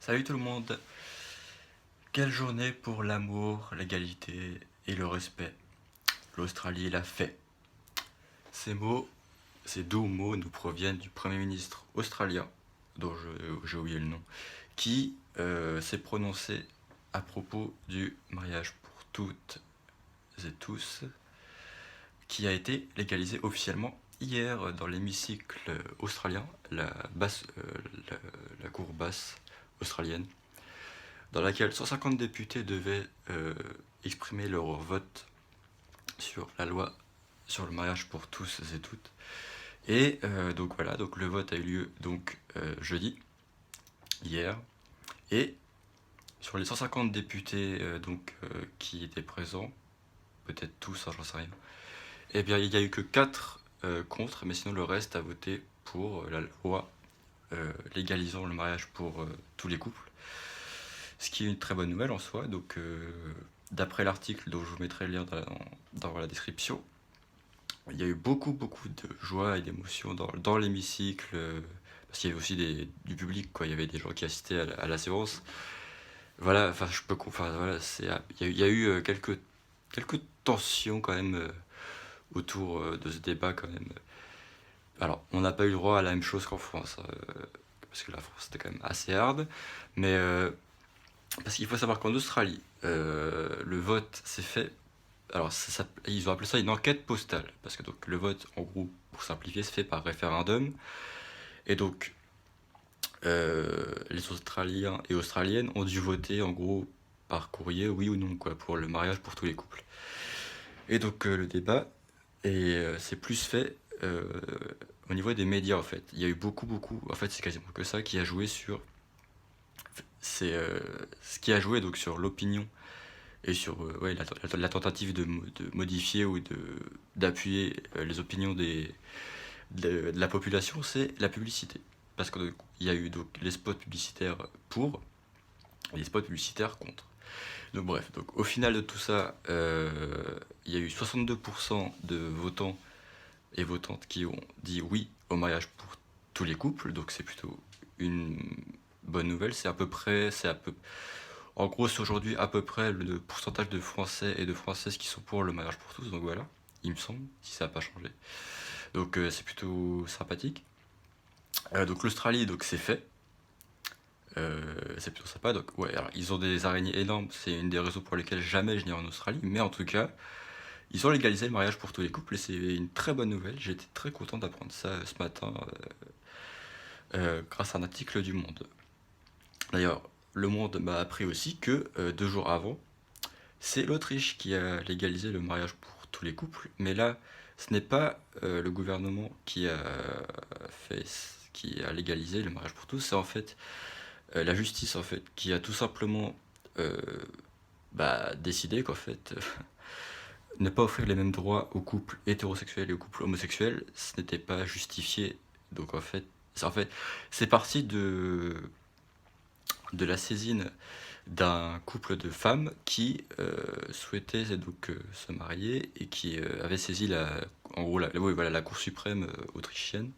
Salut tout le monde. Quelle journée pour l'amour, l'égalité et le respect. L'Australie l'a fait. Ces mots, ces doux mots nous proviennent du Premier ministre australien, dont j'ai oublié le nom, qui s'est prononcé à propos du mariage pour toutes et tous, qui a été légalisé officiellement hier dans l'hémicycle australien, la, la cour basse australienne, dans laquelle 150 députés devaient exprimer leur vote sur la loi sur le mariage pour tous et toutes. Et donc voilà, donc le vote a eu lieu donc jeudi, hier, et sur les 150 députés qui étaient présents, peut-être tous, hein, j'en sais rien, eh bien il n'y a eu que 4 contre, mais sinon le reste a voté pour la loi légalisant le mariage pour tous les couples. Ce qui est une très bonne nouvelle en soi. Donc, d'après l'article dont je vous mettrai le lien dans la description, il y a eu beaucoup de joie et d'émotion dans l'hémicycle, parce qu'il y avait aussi du public, quoi. Il y avait des gens qui assistaient à la séance. Voilà, enfin, voilà, il y a eu quelques tensions quand même autour de ce débat quand même. Alors, on n'a pas eu le droit à la même chose qu'en France, parce que la France c'était quand même assez hard, mais parce qu'il faut savoir qu'en Australie, le vote s'est fait. Alors, ils ont appelé ça une enquête postale. Parce que donc, le vote, en gros, pour simplifier, se fait par référendum. Et donc, les Australiens et Australiennes ont dû voter, en gros, par courrier, oui ou non, quoi, pour le mariage pour tous les couples. Et donc, le débat s'est plus fait au niveau des médias, en fait. Il y a eu beaucoup. En fait, c'est quasiment que ça qui a joué sur. C'est ce qui a joué donc sur l'opinion et sur ouais, la tentative de modifier ou d'appuyer les opinions de la population, c'est la publicité. Parce qu'il y a eu donc les spots publicitaires pour et les spots publicitaires contre. Donc bref, donc au final de tout ça, il y a eu 62% de votants et votantes qui ont dit oui au mariage pour tous les couples, donc c'est plutôt une bonne nouvelle. En gros, c'est aujourd'hui à peu près le pourcentage de Français et de Françaises qui sont pour le mariage pour tous, donc voilà, il me semble, si ça n'a pas changé. Donc c'est plutôt sympathique. Donc l'Australie, donc c'est fait. C'est plutôt sympa. Donc ouais, alors ils ont des araignées énormes, c'est une des raisons pour lesquelles jamais je n'irai en Australie, mais en tout cas, ils ont légalisé le mariage pour tous les couples et c'est une très bonne nouvelle. J'étais très content d'apprendre ça ce matin grâce à un article du Monde. D'ailleurs, le Monde m'a appris aussi que 2 jours avant, c'est l'Autriche qui a légalisé le mariage pour tous les couples, mais là, ce n'est pas le gouvernement qui a légalisé le mariage pour tous, c'est en fait la justice en fait qui a tout simplement euh, décidé qu'en fait ne pas offrir les mêmes droits aux couples hétérosexuels et aux couples homosexuels, ce n'était pas justifié. Donc en fait, c'est parti de la saisine d'un couple de femmes qui souhaitait donc se marier et qui avait saisi en gros oui, voilà, la Cour suprême autrichienne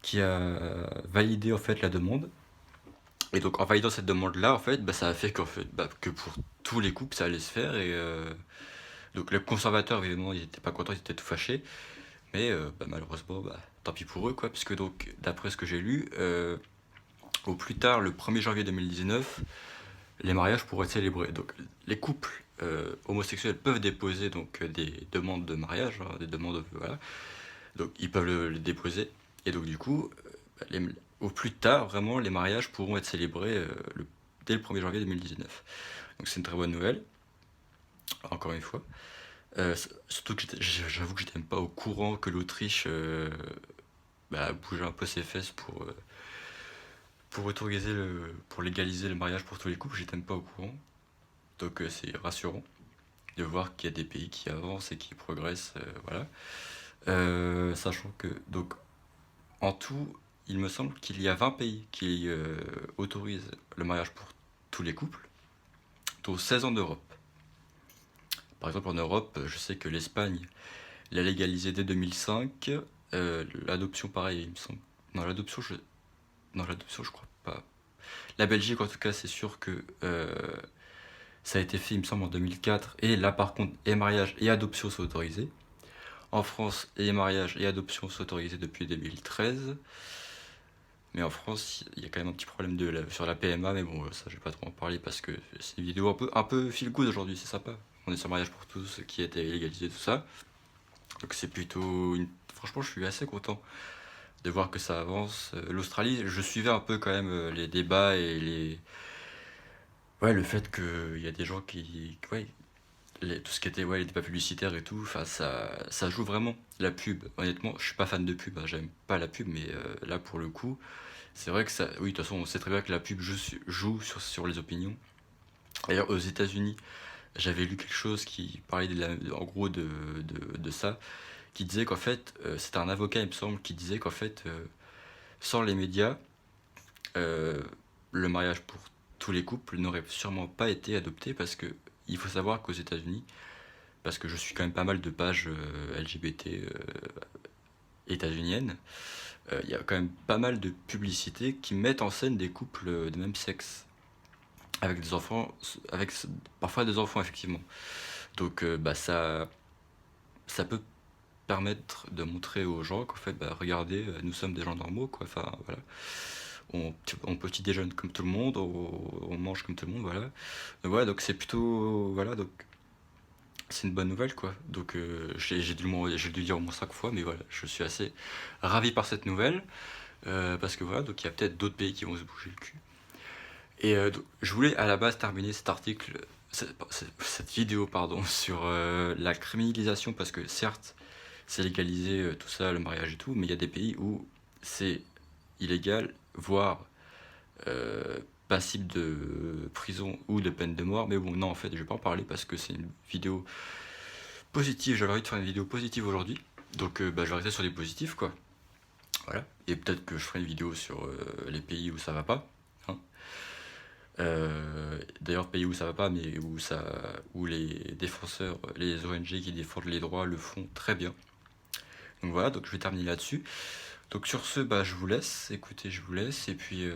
qui a validé en fait la demande. Et donc en validant cette demande-là, en fait, ça a fait que pour tous les couples ça allait se faire et donc les conservateurs évidemment ils n'étaient pas contents, ils étaient tout fâchés, mais malheureusement tant pis pour eux quoi, puisque donc d'après ce que j'ai lu, au plus tard le 1er janvier 2019 les mariages pourraient être célébrés. Donc les couples homosexuels peuvent déposer donc des demandes de mariage, hein, des demandes voilà. Donc ils peuvent le déposer et donc du coup au plus tard vraiment les mariages pourront être célébrés dès le 1er janvier 2019. Donc c'est une très bonne nouvelle. Encore une fois. Surtout que j'avoue que j'étais même pas au courant que l'Autriche bougeait un peu ses fesses pour légaliser le mariage pour tous les couples. J'étais même pas au courant. Donc c'est rassurant de voir qu'il y a des pays qui avancent et qui progressent. Voilà. Sachant que, donc, en tout, il me semble qu'il y a 20 pays qui autorisent le mariage pour tous les couples, dont 16 en Europe. Par exemple, en Europe, je sais que l'Espagne l'a légalisé dès 2005. L'adoption, pareil, il me semble. Non, l'adoption, je crois pas. La Belgique, en tout cas, c'est sûr que ça a été fait, il me semble, en 2004. Et là, par contre, et mariage et adoption sont autorisés. En France, et mariage et adoption sont autorisés depuis 2013. Mais en France, il y a quand même un petit problème sur la PMA. Mais bon, ça, je vais pas trop en parler parce que c'est une vidéo un peu feel good aujourd'hui, c'est sympa. On est sur mariage pour tous, qui a été légalisé, tout ça. Donc c'est plutôt franchement, je suis assez content de voir que ça avance. L'Australie, je suivais un peu quand même les débats et ouais, le fait qu'il y a des gens ouais, tout ce qui était ouais, les débats publicitaires et tout, enfin ça joue vraiment. La pub, honnêtement, je suis pas fan de pub, hein, j'aime pas la pub, mais là pour le coup, c'est vrai que ça, oui, de toute façon, on sait très bien que la pub joue sur les opinions. D'ailleurs, aux États-Unis, j'avais lu quelque chose qui parlait en gros de ça, qui disait qu'en fait, c'était un avocat, il me semble, qui disait qu'en fait, sans les médias, euh, le mariage pour tous les couples n'aurait sûrement pas été adopté parce que il faut savoir qu'aux États-Unis, parce que je suis quand même pas mal de pages LGBT états-uniennes, il y a quand même pas mal de publicités qui mettent en scène des couples de même sexe avec des enfants, avec parfois des enfants effectivement. Donc bah ça peut permettre de montrer aux gens qu'en fait bah regardez nous sommes des gens normaux quoi. Enfin voilà, on petit déjeune comme tout le monde, on mange comme tout le monde voilà. Donc voilà, donc c'est plutôt voilà, donc c'est une bonne nouvelle quoi. Donc j'ai dû le dire au moins 5 fois, mais voilà, je suis assez ravi par cette nouvelle parce que voilà, donc il y a peut-être d'autres pays qui vont se bouger le cul. Et je voulais à la base terminer cet article, cette vidéo pardon, sur la criminalisation parce que certes c'est légalisé tout ça, le mariage et tout, mais il y a des pays où c'est illégal, voire euh, passible de prison ou de peine de mort. Mais bon, non, en fait, je vais pas en parler parce que c'est une vidéo positive. J'avais envie de faire une vidéo positive aujourd'hui. Donc, bah, je vais rester sur les positifs, quoi. Voilà. Et peut-être que je ferai une vidéo sur les pays où ça va pas. Hein. D'ailleurs, pays où ça va pas, mais où les défenseurs, les ONG qui défendent les droits le font très bien. Donc voilà, donc je vais terminer là-dessus. Donc sur ce, bah, je vous laisse, écoutez, je vous laisse, et puis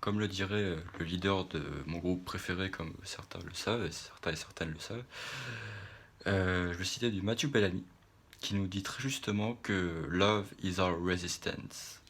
comme le dirait le leader de mon groupe préféré, comme certains le savent, et certains et certaines le savent, je vais citer du Matthew Bellamy, qui nous dit très justement que Love is our resistance.